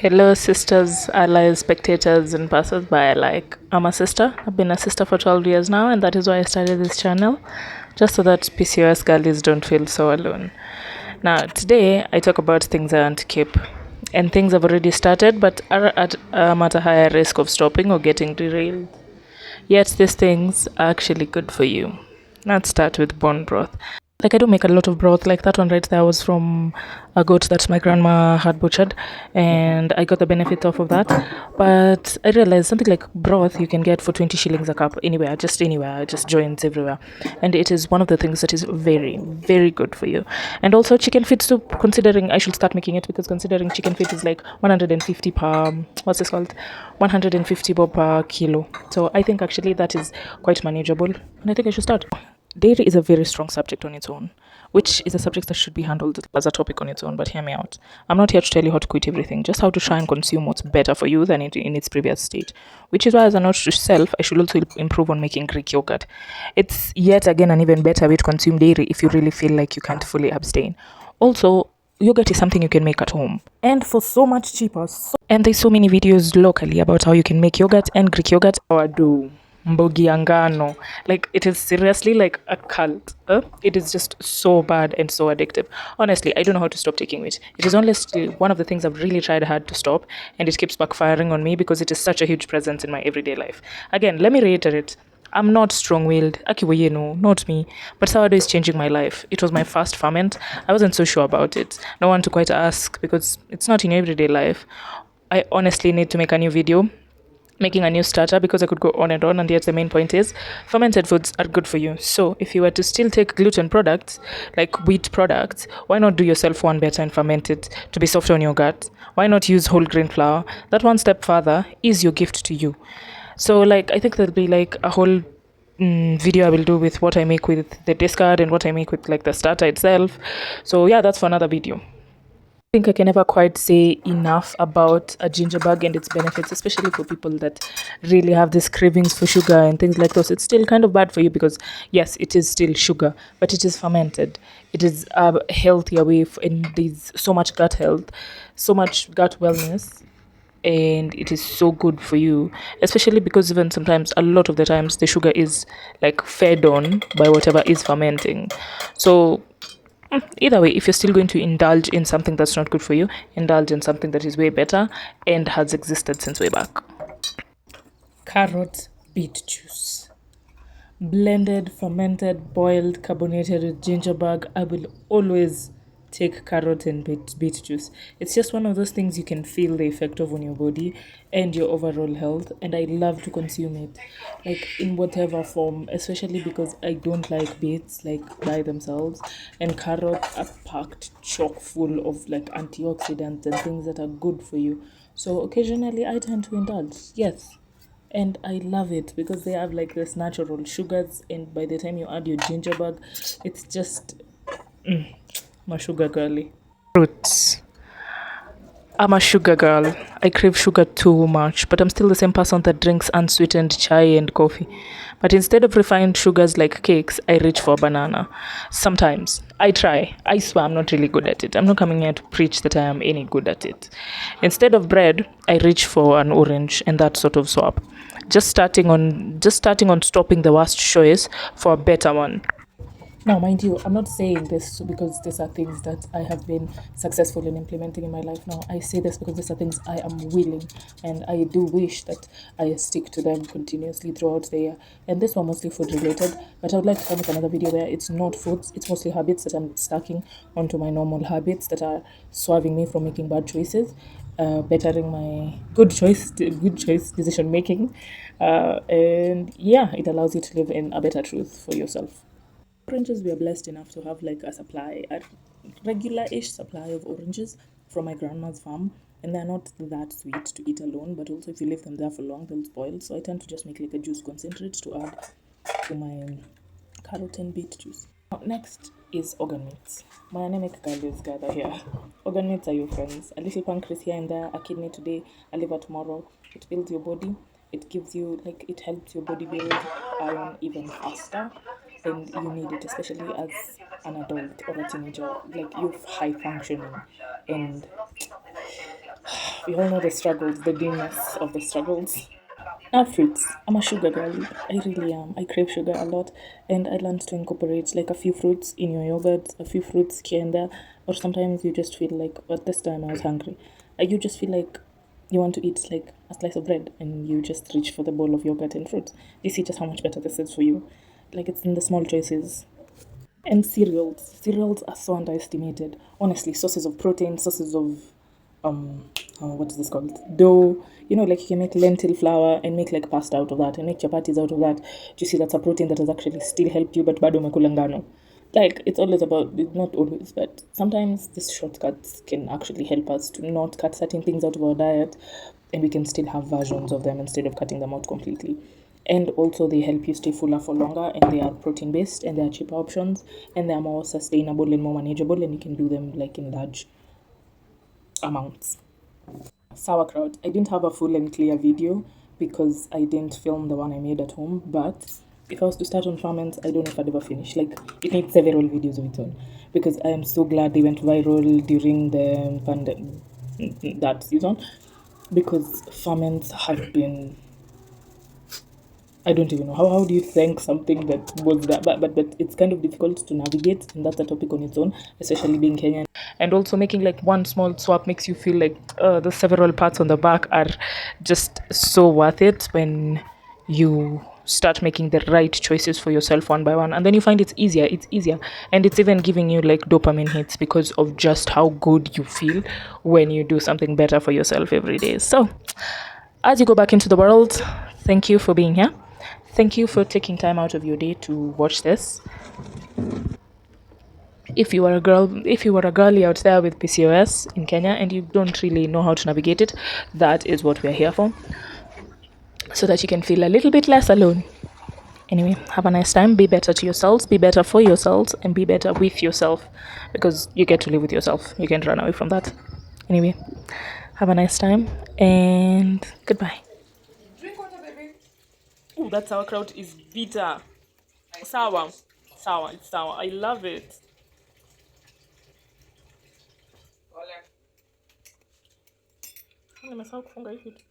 Hello, sisters, allies, spectators, and passers-by alike. I'm a sister. I've been a sister for 12 years now, and that is why I started this channel, just so that PCOS girlies don't feel so alone. Now, today, I talk about things I want to keep, and things I've already started, but are at a higher risk of stopping or getting derailed. Yet, these things are actually good for you. Let's start with bone broth. Like, I do make a lot of broth. Like that one right there was from a goat that my grandma had butchered, and I got the benefit off of that. But I realized something like broth you can get for 20 shillings a cup anywhere, just joints everywhere. And it is one of the things that is very, very good for you. And also chicken feet soup, considering I should start making it, because considering chicken feet is like 150 per, what's this called? 150 bob per kilo. So I think actually that is quite manageable, and I think I should start. Dairy is a very strong subject on its own, which is a subject that should be handled as a topic on its own. But hear me out. I'm not here to tell you how to quit everything, just how to try and consume what's better for you than it in its previous state. Which is why, as a note to self, I should also improve on making Greek yogurt. It's yet again an even better way to consume dairy if you really feel like you can't fully abstain. Also, yogurt is something you can make at home, and for so much cheaper. And there's so many videos locally about how you can make yogurt and Greek yogurt. Or do Mbogiangano. Like, it is seriously like a cult. It is just so bad and so addictive. Honestly, I don't know how to stop taking it. It is honestly one of the things I've really tried hard to stop, and it keeps backfiring on me because it is such a huge presence in my everyday life. Again, let me reiterate. I'm not strong-willed, Akiwaye, no, not me. But sourdough is changing my life. It was my first ferment. I wasn't so sure about it. No one to quite ask because it's not in your everyday life. I honestly need to make a new video making a new starter because I could go on, and yet the main point is fermented foods are good for you. So if you were to still take gluten products like wheat products, why not do yourself one better and ferment it to be soft on your gut? Why not use whole grain flour? That one step further is your gift to you. So like I think there'll be like a whole video I will do with what I make with the discard and what I make with like the starter itself. So yeah, that's for another video. Think I can never quite say enough about a ginger bug and its benefits, especially for people that really have these cravings for sugar and things like those. It's still kind of bad for you because, yes, it is still sugar, but it is fermented. It is a healthier way, and there's so much gut health, so much gut wellness, and it is so good for you, especially because even sometimes, a lot of the times, the sugar is like fed on by whatever is fermenting. So either way, if you're still going to indulge in something that's not good for you, indulge in something that is way better and has existed since way back. Carrot beet juice. Blended, fermented, boiled, carbonated with ginger bug. I will always take carrot and beet juice. It's just one of those things you can feel the effect of on your body and your overall health, and I love to consume it like in whatever form, especially because I don't like beets like by themselves, and carrots are packed chock full of like antioxidants and things that are good for you. So occasionally I tend to indulge, yes, and I love it because they have like this natural sugars, and by the time you add your ginger bug, it's just my sugar girly. Fruits. I'm a sugar girl. I crave sugar too much, but I'm still the same person that drinks unsweetened chai and coffee. But instead of refined sugars like cakes, I reach for banana. Sometimes. I try. I swear I'm not really good at it. I'm not coming here to preach that I am any good at it. Instead of bread, I reach for an orange and that sort of swap. Just starting on stopping the worst choice for a better one. Now, mind you, I'm not saying this because these are things that I have been successful in implementing in my life. No, I say this because these are things I am willing, and I do wish that I stick to them continuously throughout the year. And this one mostly food related, but I would like to come with another video where it's not foods, it's mostly habits that I'm stacking onto my normal habits that are swerving me from making bad choices, bettering my good choice decision making, and yeah, it allows you to live in a better truth for yourself. Oranges, we are blessed enough to have like a regular-ish supply of oranges from my grandma's farm, and they're not that sweet to eat alone, but also if you leave them there for long, they'll spoil. So I tend to just make like a juice concentrate to add to my carrot and beet juice. Now, next is organ meats. My anemic girlies gather here. Organ meats are your friends. A little pancreas here and there, a kidney today, a liver tomorrow. It builds your body. It gives you it helps your body build iron even faster, and you need it, especially as an adult or a teenager. Like, you're high functioning, and We all know the struggles, the dimness of the struggles. Now, fruits. I'm a sugar girl. I really am. I crave sugar a lot, and I learned to incorporate like a few fruits in your yogurt, a few fruits here and there. Or sometimes you just feel like, but this time I was hungry. You just feel like you want to eat like a slice of bread, and you just reach for the bowl of yogurt and fruit. You see just how much better this is for you. Like it's in the small choices. And cereals. Cereals are so underestimated. Honestly, sources of protein, sources of what is this called? Dough. Like you can make lentil flour and make like pasta out of that and make chapatis out of that. Do you see that's a protein that has actually still helped you, but bado umekula ngano? Like it's always about, not always, but sometimes these shortcuts can actually help us to not cut certain things out of our diet, and we can still have versions of them instead of cutting them out completely. And also they help you stay fuller for longer, and they are protein based, and they are cheaper options, and they are more sustainable and more manageable, and you can do them like in large amounts. Sauerkraut. I didn't have a full and clear video because I didn't film the one I made at home, but if I was to start on ferments, I don't know if I'd ever finish. Like, it needs several videos of its own because I am so glad they went viral during the that season, because ferments have been, I don't even know how do you thank something that was that, but it's kind of difficult to navigate, and that's a topic on its own, especially being Kenyan. And also making like one small swap makes you feel like the several parts on the back are just so worth it when you start making the right choices for yourself one by one, and then you find it's easier, and it's even giving you like dopamine hits because of just how good you feel when you do something better for yourself every day. So as you go back into the world, thank you for being here. Thank you for taking time out of your day to watch this. If you are a girlie out there with PCOS in Kenya and you don't really know how to navigate it, that is what we're here for, so that you can feel a little bit less alone. Anyway, have a nice time. Be better to yourselves, be better for yourselves, and be better with yourself, because you get to live with yourself. You can't run away from that. Anyway, have a nice time and goodbye. Drink water, baby. Oh, that sauerkraut is bitter. Sour. Sour. It's sour. I love it. Nimesahau kufunga hii kitu.